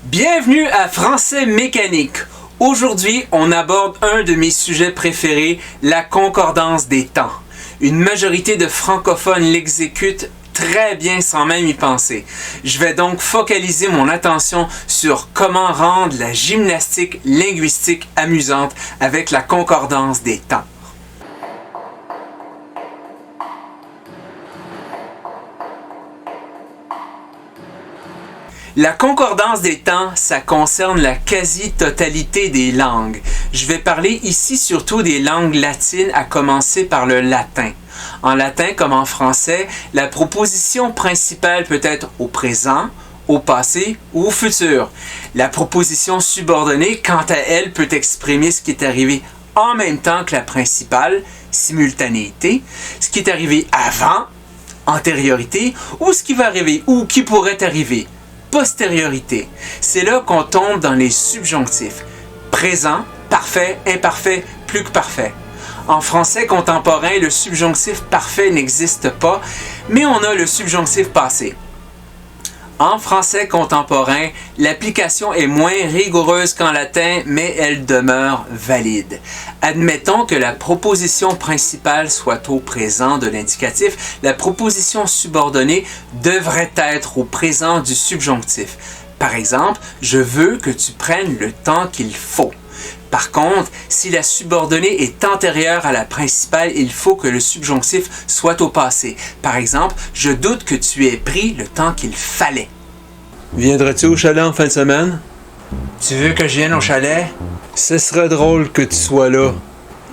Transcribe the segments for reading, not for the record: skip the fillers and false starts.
Bienvenue à Français mécanique. Aujourd'hui, on aborde un de mes sujets préférés, la concordance des temps. Une majorité de francophones l'exécutent très bien sans même y penser. Je vais donc focaliser mon attention sur comment rendre la gymnastique linguistique amusante avec la concordance des temps. La concordance des temps, ça concerne la quasi-totalité des langues. Je vais parler ici surtout des langues latines, à commencer par le latin. En latin comme en français, la proposition principale peut être au présent, au passé ou au futur. La proposition subordonnée, quant à elle, peut exprimer ce qui est arrivé en même temps que la principale, simultanéité, ce qui est arrivé avant, antériorité, ou ce qui va arriver ou qui pourrait arriver, postériorité. C'est là qu'on tombe dans les subjonctifs. Présent, parfait, imparfait, plus que parfait. En français contemporain, le subjonctif parfait n'existe pas, mais on a le subjonctif passé. En français contemporain, l'application est moins rigoureuse qu'en latin, mais elle demeure valide. Admettons que la proposition principale soit au présent de l'indicatif, la proposition subordonnée devrait être au présent du subjonctif. Par exemple, je veux que tu prennes le temps qu'il faut. Par contre, si la subordonnée est antérieure à la principale, il faut que le subjonctif soit au passé. Par exemple, je doute que tu aies pris le temps qu'il fallait. Viendras-tu au chalet en fin de semaine? Tu veux que je vienne au chalet? Ce serait drôle que tu sois là.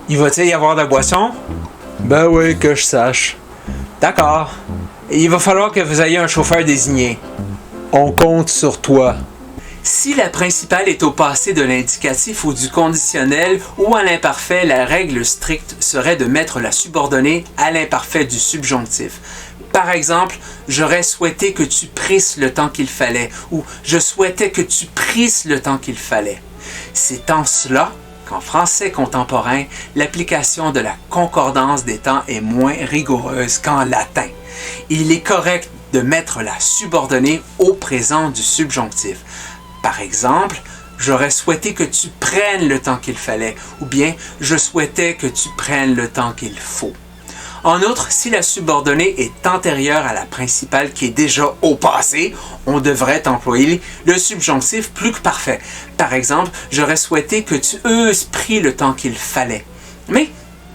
Il va-t-il y avoir de la boisson? Ben oui, que je sache. D'accord. Il va falloir que vous ayez un chauffeur désigné. On compte sur toi. Si la principale est au passé de l'indicatif ou du conditionnel ou à l'imparfait, la règle stricte serait de mettre la subordonnée à l'imparfait du subjonctif. Par exemple, j'aurais souhaité que tu prisses le temps qu'il fallait ou je souhaitais que tu prisses le temps qu'il fallait. C'est en cela qu'en français contemporain, l'application de la concordance des temps est moins rigoureuse qu'en latin. Il est correct de mettre la subordonnée au présent du subjonctif. Par exemple, j'aurais souhaité que tu prennes le temps qu'il fallait, ou bien je souhaitais que tu prennes le temps qu'il faut. En outre, si la subordonnée est antérieure à la principale qui est déjà au passé, on devrait employer le subjonctif plus que parfait. Par exemple, j'aurais souhaité que tu eusses pris le temps qu'il fallait. Mais,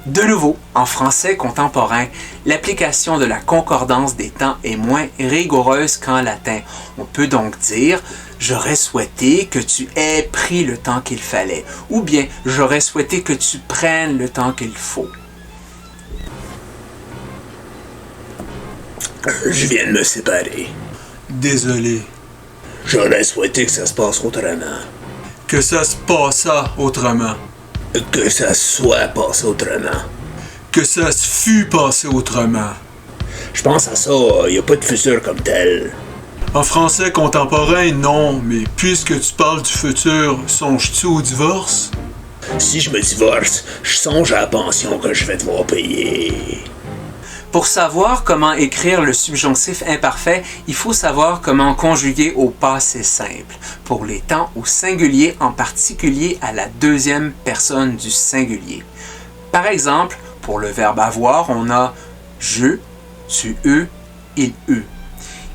de nouveau, en français contemporain, l'application de la concordance des temps est moins rigoureuse qu'en latin. On peut donc dire « J'aurais souhaité que tu aies pris le temps qu'il fallait » ou bien « J'aurais souhaité que tu prennes le temps qu'il faut ». Je viens de me séparer. Désolé. J'aurais souhaité que ça se passe autrement. Que ça se passa autrement. Que ça soit passé autrement. Que ça se fût passé autrement. Je pense à ça, y a pas de futur comme tel. En français contemporain, non, mais puisque tu parles du futur, songes-tu au divorce? Si je me divorce, je songe à la pension que je vais devoir payer. Pour savoir comment écrire le subjonctif imparfait, il faut savoir comment conjuguer au passé simple, pour les temps au singulier, en particulier à la deuxième personne du singulier. Par exemple, pour le verbe avoir, on a je, tu, eux, il, eux.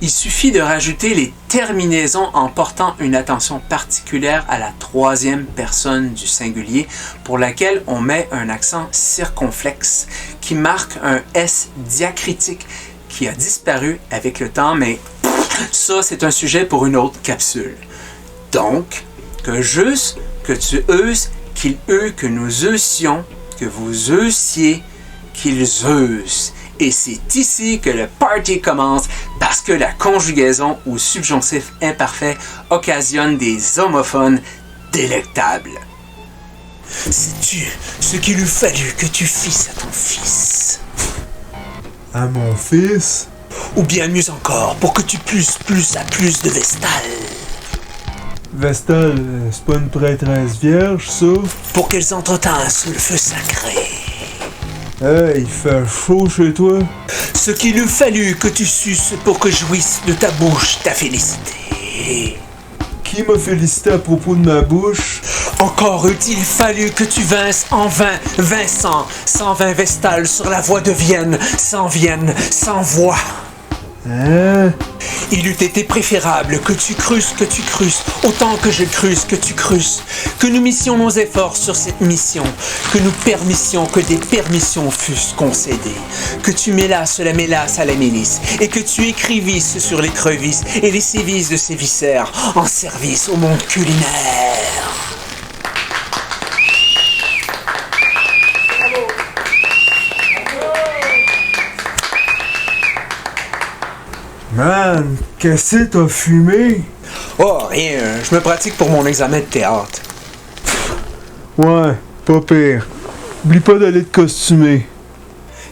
Il suffit de rajouter les terminaisons en portant une attention particulière à la troisième personne du singulier pour laquelle on met un accent circonflexe qui marque un S diacritique qui a disparu avec le temps, mais ça c'est un sujet pour une autre capsule. Donc, que j'eusse, que tu eusses, qu'il eût, que nous eussions, que vous eussiez, qu'ils eussent. Et c'est ici que le party commence parce que la conjugaison au subjonctif imparfait occasionne des homophones délectables. Sais-tu ce qu'il eût fallu que tu fisses à ton fils? À mon fils? Ou bien mieux encore, pour que tu plus à plus de Vestale. Vestale, c'est pas une prêtresse vierge, ça? Pour qu'elles entretassent le feu sacré. Il fait chaud chez toi? Ce qu'il eût fallu que tu suces pour que jouisse de ta bouche ta félicité. qui m'a félicité à propos de ma bouche? Encore eût-il fallu que tu vinsses en vain, Vincent, sans vin Vestale sur la voie de Vienne, sans voix. Hein? Il eût été préférable que tu crusses, autant que je crusse, que tu crusses, que nous missions nos efforts sur cette mission, que nous permissions que des permissions fussent concédées, que tu mêlasses la mélasse à la milice, et que tu écrivisses sur les crevisses et les sévices de ces viscères, en service au monde culinaire. Man, qu'est-ce que t'as fumé? Oh, rien, je me pratique pour mon examen de théâtre. Ouais, pas pire. Oublie pas d'aller te costumer.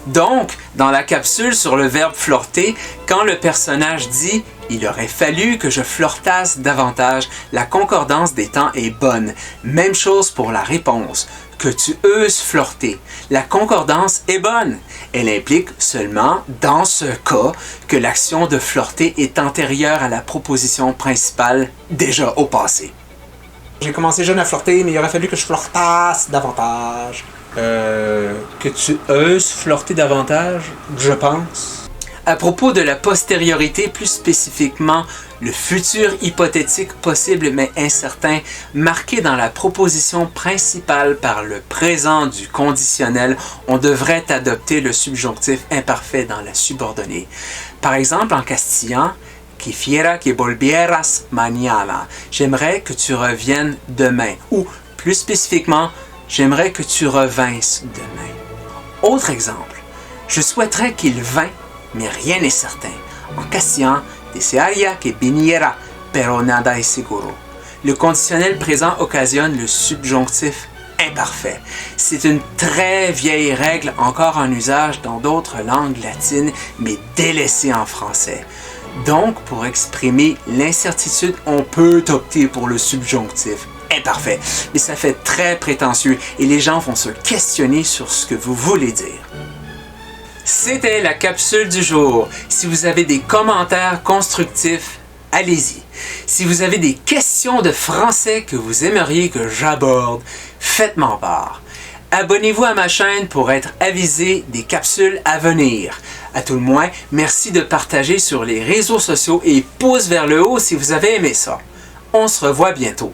Donc, dans la capsule sur le verbe flirter, quand le personnage dit « Il aurait fallu que je flirtasse davantage », la concordance des temps est bonne. Même chose pour la réponse. Que tu euses flirter. La concordance est bonne. Elle implique seulement, dans ce cas, que l'action de flirter est antérieure à la proposition principale déjà au passé. J'ai commencé jeune à flirter, mais il aurait fallu que je flirtasse davantage. Que tu euses flirter davantage, je pense. À propos de la postériorité, plus spécifiquement, le futur hypothétique possible mais incertain, marqué dans la proposition principale par le présent du conditionnel, on devrait adopter le subjonctif imparfait dans la subordonnée. Par exemple, en castillan, quisiera que volvieras mañana. J'aimerais que tu reviennes demain. Ou, plus spécifiquement, j'aimerais que tu revinsses demain. Autre exemple, je souhaiterais qu'il vînt, mais rien n'est certain. En castillan, desearía que viniera, pero nada es seguro. Le conditionnel présent occasionne le subjonctif imparfait. C'est une très vieille règle encore en usage dans d'autres langues latines, mais délaissée en français. Donc, pour exprimer l'incertitude, on peut opter pour le subjonctif imparfait. Mais ça fait très prétentieux et les gens vont se questionner sur ce que vous voulez dire. C'était la capsule du jour. Si vous avez des commentaires constructifs, allez-y. Si vous avez des questions de français que vous aimeriez que j'aborde, faites-m'en part. Abonnez-vous à ma chaîne pour être avisé des capsules à venir. À tout le moins, merci de partager sur les réseaux sociaux et pouce vers le haut si vous avez aimé ça. On se revoit bientôt.